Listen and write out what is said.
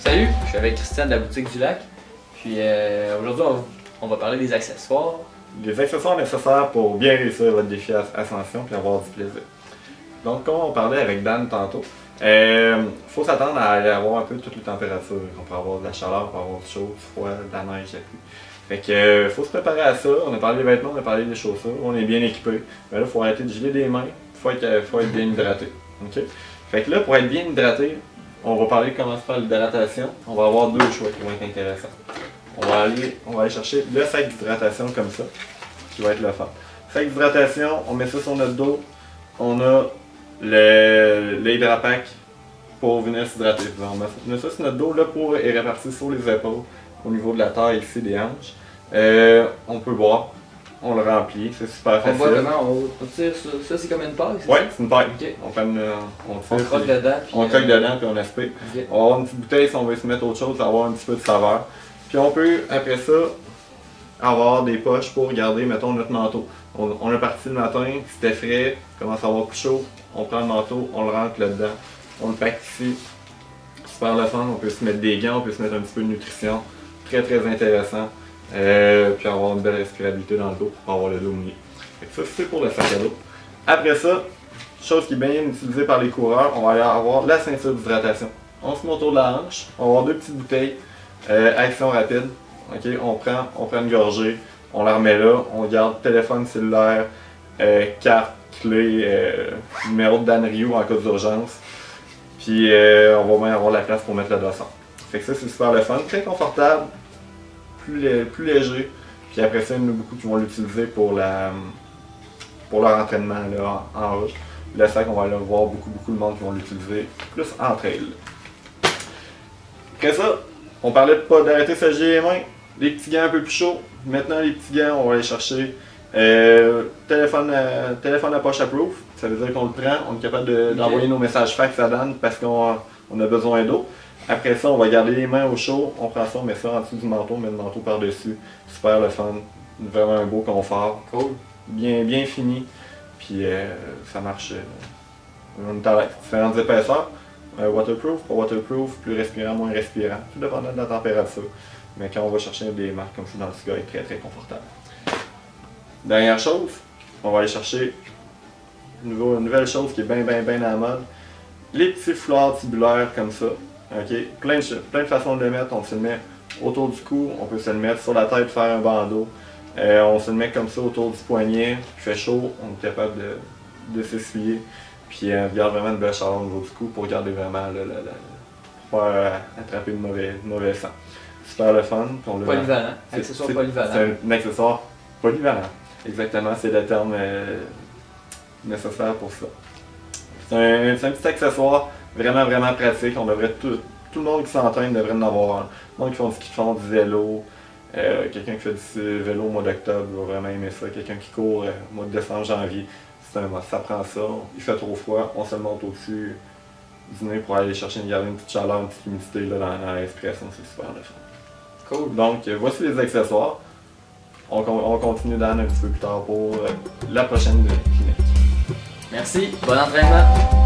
Salut, je suis avec Christian de la boutique du lac. Puis aujourd'hui, on va parler des accessoires. Les accessoires nécessaires pour bien réussir votre défi Ascension et avoir du plaisir. Donc, comme on parlait avec Dan tantôt, faut s'attendre à aller avoir un peu toutes les températures. On peut avoir de la chaleur, on peut avoir du chaud, du froid, de la neige, de la pluie. Fait que faut se préparer à ça. On a parlé des vêtements, on a parlé des chaussures, on est bien équipé. Mais là, il faut arrêter de geler des mains, faut être bien hydraté. Okay? Fait que là, pour être bien hydraté, on va parler comment se faire l'hydratation. On va avoir deux choix qui vont être intéressants. On va aller chercher le sac d'hydratation comme ça, qui va être le fun. Sac d'hydratation, on met ça sur notre dos. On a l'hydrapack pour venir s'hydrater. On met ça sur notre dos, là pour est réparti sur les épaules, au niveau de la taille ici des hanches. On peut boire, on le remplit, c'est super facile. On voit vraiment, on tire ça c'est comme une paille? Oui, c'est une paille. Okay. On croque dedans. On croque dedans puis on aspire. Okay. On va avoir une petite bouteille si on veut se mettre autre chose, avoir un petit peu de saveur. Puis on peut, après ça, avoir des poches pour garder, mettons, notre manteau. On est parti le matin, c'était frais, commence à avoir plus chaud, on prend le manteau, on le rentre là-dedans, on le pack ici. Super le fun, on peut se mettre des gants, on peut se mettre un petit peu de nutrition. Très très intéressant. Puis avoir une belle respirabilité dans le dos pour avoir le dos mouillé. Ça c'est pour le sac à dos. Après ça, chose qui est bien utilisée par les coureurs, on va avoir la ceinture d'hydratation. On se met autour de la hanche, on va avoir deux petites bouteilles, action rapide. Okay? On prend une gorgée, on la remet là, on garde téléphone cellulaire, carte, clé, numéro de Dan Ryu en cas d'urgence. Puis on va même avoir la place pour mettre le dossard. Fait que ça c'est super le fun, très confortable, plus léger. Puis après ça, il y en a beaucoup qui vont l'utiliser pour leur entraînement là, en route. Le sac, on va aller voir beaucoup de monde qui vont l'utiliser plus en trail. Après ça, on parlait pas d'arrêter de se geler les mains. Les petits gants un peu plus chauds. Maintenant, les petits gants, on va aller chercher téléphone à poche approve. Ça veut dire qu'on le prend, on est capable d'envoyer nos messages fax à Dan parce qu'on a besoin d'eau. Après ça, on va garder les mains au chaud, on prend ça, on met ça en dessous du manteau, on met le manteau par-dessus. Super le fun, vraiment un beau confort. Cool. Bien fini, puis ça marche. On est à différentes épaisseurs. Waterproof, pas waterproof, plus respirant, moins respirant, tout dépendant de la température. Mais quand on va chercher des marques comme ça dans le cigare, il est très confortable. Dernière chose, on va aller chercher une nouvelle chose qui est bien à la mode. Les petits foulards tubulaires comme ça. Okay. Plein de façons de le mettre. On se le met autour du cou, on peut se le mettre sur la tête, faire un bandeau. On se le met comme ça autour du poignet. Il fait chaud, on est capable de s'essuyer. Puis on garde vraiment une belle chaleur au niveau du cou pour garder vraiment pour pas attraper de mauvais sang. Super le fun. Polyvalent. Accessoire polyvalent. C'est un accessoire polyvalent. Exactement, c'est le terme nécessaire pour ça. C'est un petit accessoire vraiment pratique. On devrait tout le monde qui s'entraîne devrait en avoir un. Le monde qui font du ski de fond, du vélo, quelqu'un qui fait du vélo au mois d'octobre va vraiment aimer ça. Quelqu'un qui court au mois de décembre, janvier, c'est un must. Ça prend ça. Il fait trop froid, on se le monte au-dessus du nez pour aller chercher garder une petite chaleur, une petite humidité là, dans la respiration. C'est super le fun. Cool. Donc voici les accessoires. On continue Dan un petit peu plus tard pour la prochaine clinique. Merci, bon entraînement!